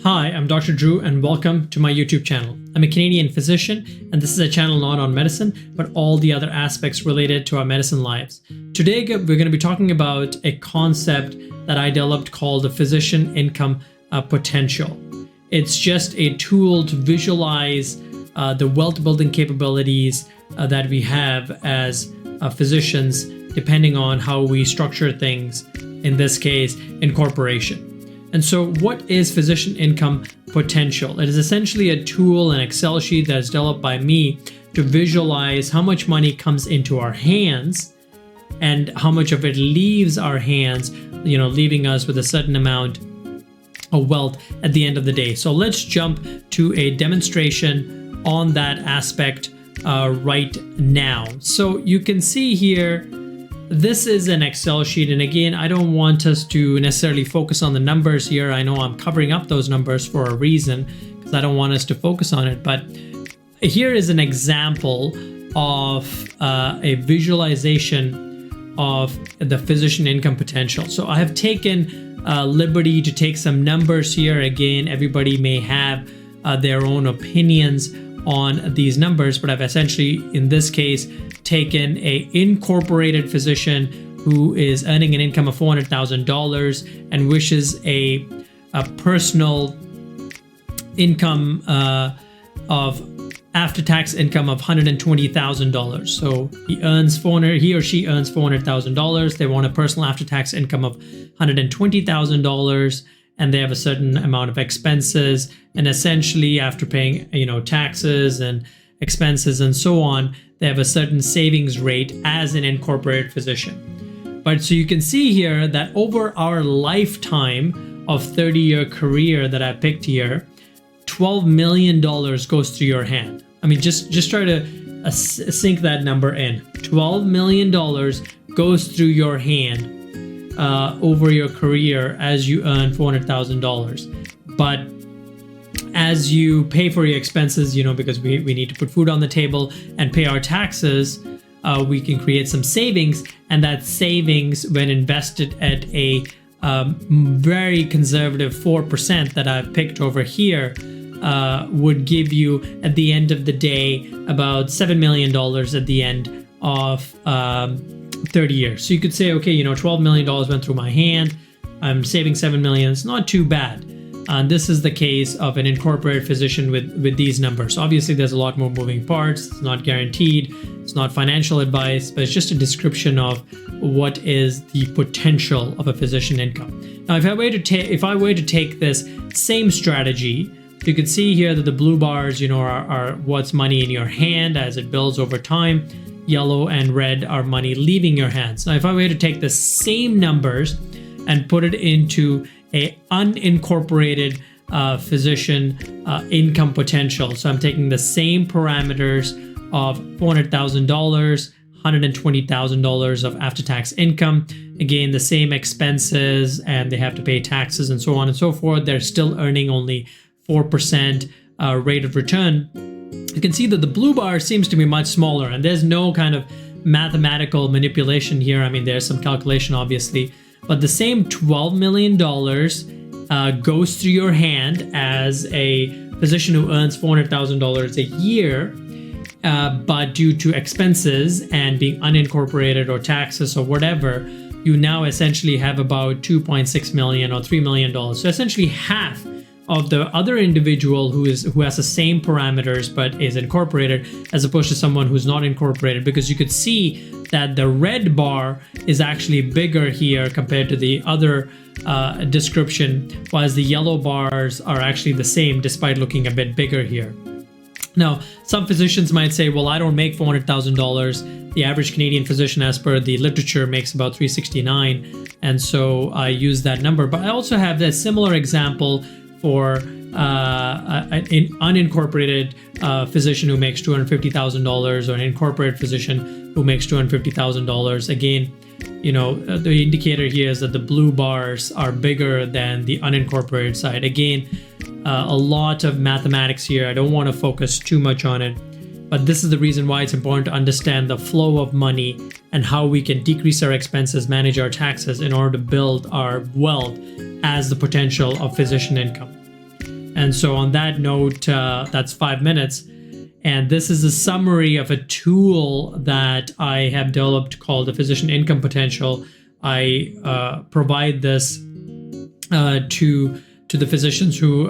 Hi, I'm Dr. Druv and welcome to my YouTube channel. I'm a Canadian physician and this is a channel not on medicine, but all the other aspects related to our medicine lives. Today, we're going to be talking about a concept that I developed called the physician income potential. It's just a tool to visualize the wealth building capabilities that we have as physicians, depending on how we structure things, in this case, incorporation. And so what is physician income potential? It is essentially a tool, an Excel sheet that is developed by me to visualize how much money comes into our hands and how much of it leaves our hands, leaving us with a certain amount of wealth at the end of the day. So let's jump to a demonstration on that aspect right now. So you can see here, this is an Excel sheet, and again, I don't want us to necessarily focus on the numbers here. I know I'm covering up those numbers for a reason because I don't want us to focus on it, but here is an example of a visualization of the physician income potential. So I have taken liberty to take some numbers here. Again, everybody may have their own opinions on these numbers, but I've essentially, in this case, taken a incorporated physician who is earning an income of $400,000 and wishes a personal income of after-tax income of $120,000. So he or she earns $400,000. They want a personal after-tax income of $120,000. And they have a certain amount of expenses, and essentially after paying taxes and expenses and so on, they have a certain savings rate as an incorporated physician. But so you can see here that over our lifetime of 30-year career that I picked here, $12 million goes through your hand. I mean, just try to sink that number in. $12 million goes through your hand over your career as you earn $400,000. But as you pay for your expenses, because we need to put food on the table and pay our taxes, we can create some savings. And that savings, when invested at a very conservative 4% that I've picked over here, would give you, at the end of the day, about $7 million at the end of 30 years. So you could say, okay, $12 million went through my hand. I'm saving $7 million. It's not too bad. This is the case of an incorporated physician with these numbers. Obviously, there's a lot more moving parts. It's not guaranteed. It's not financial advice, but it's just a description of what is the potential of a physician income. Now, if I were to take this same strategy, you could see here that the blue bars, are what's money in your hand as it builds over time. Yellow and red are money leaving your hands. Now, if I were to take the same numbers and put it into a unincorporated physician income potential, so I'm taking the same parameters of $400,000, $120,000 of after-tax income, again, the same expenses, and they have to pay taxes and so on and so forth. They're still earning only 4% rate of return. You can see that the blue bar seems to be much smaller, and there's no kind of mathematical manipulation here. I mean, there's some calculation, obviously, but the same $12 million goes through your hand as a physician who earns $400,000 a year, but due to expenses and being unincorporated or taxes or whatever, you now essentially have about $2.6 million or $3 million. So essentially half of the other individual who has the same parameters but is incorporated, as opposed to someone who's not incorporated, because you could see that the red bar is actually bigger here compared to the other description, whereas the yellow bars are actually the same despite looking a bit bigger here. Now, some physicians might say, well, I don't make $400,000. The average Canadian physician, as per the literature, makes about $369,000, and so I use that number. But I also have a similar example for an unincorporated physician who makes $250,000 or an incorporated physician who makes $250,000. Again, the indicator here is that the blue bars are bigger than the unincorporated side. Again, a lot of mathematics here. I don't want to focus too much on it, but this is the reason why it's important to understand the flow of money and how we can decrease our expenses, manage our taxes in order to build our wealth as the potential of physician income. And so on that note, that's 5 minutes. And this is a summary of a tool that I have developed called the Physician Income Potential. I provide this to the physicians who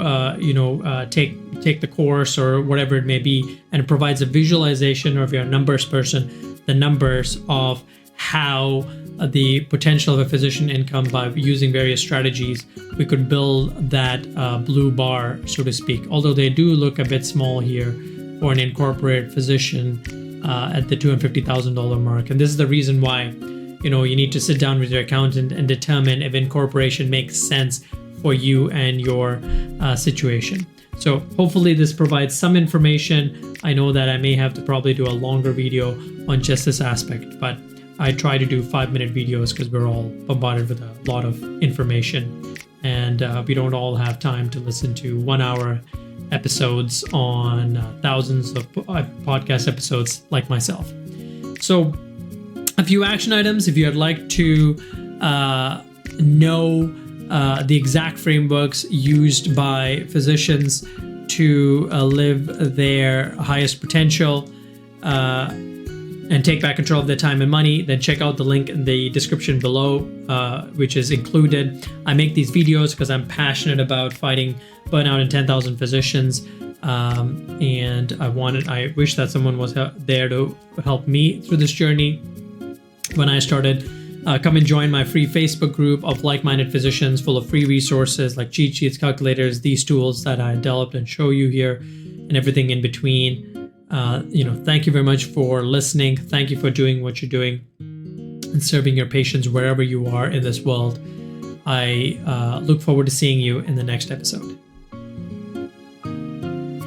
take the course or whatever it may be, and it provides a visualization, or if you're a numbers person, the numbers of how the potential of a physician income by using various strategies, we could build that blue bar, so to speak. Although they do look a bit small here for an incorporated physician at the $250,000 mark. And this is the reason why, you need to sit down with your accountant and determine if incorporation makes sense for you and your situation. So hopefully this provides some information. I know that I may have to probably do a longer video on just this aspect, but I try to do 5-minute videos because we're all bombarded with a lot of information, and we don't all have time to listen to 1-hour episodes on thousands of podcast episodes like myself. So a few action items. If you'd like to know the exact frameworks used by physicians to live their highest potential and take back control of their time and money, then check out the link in the description below, which is included. I make these videos because I'm passionate about fighting burnout in 10,000 physicians, and I wish that someone was there to help me through this journey when I started. Come and join my free Facebook group of like-minded physicians full of free resources like cheat sheets, calculators, these tools that I developed and show you here, and everything in between. Thank you very much for listening. Thank you for doing what you're doing and serving your patients wherever you are in this world. I look forward to seeing you in the next episode.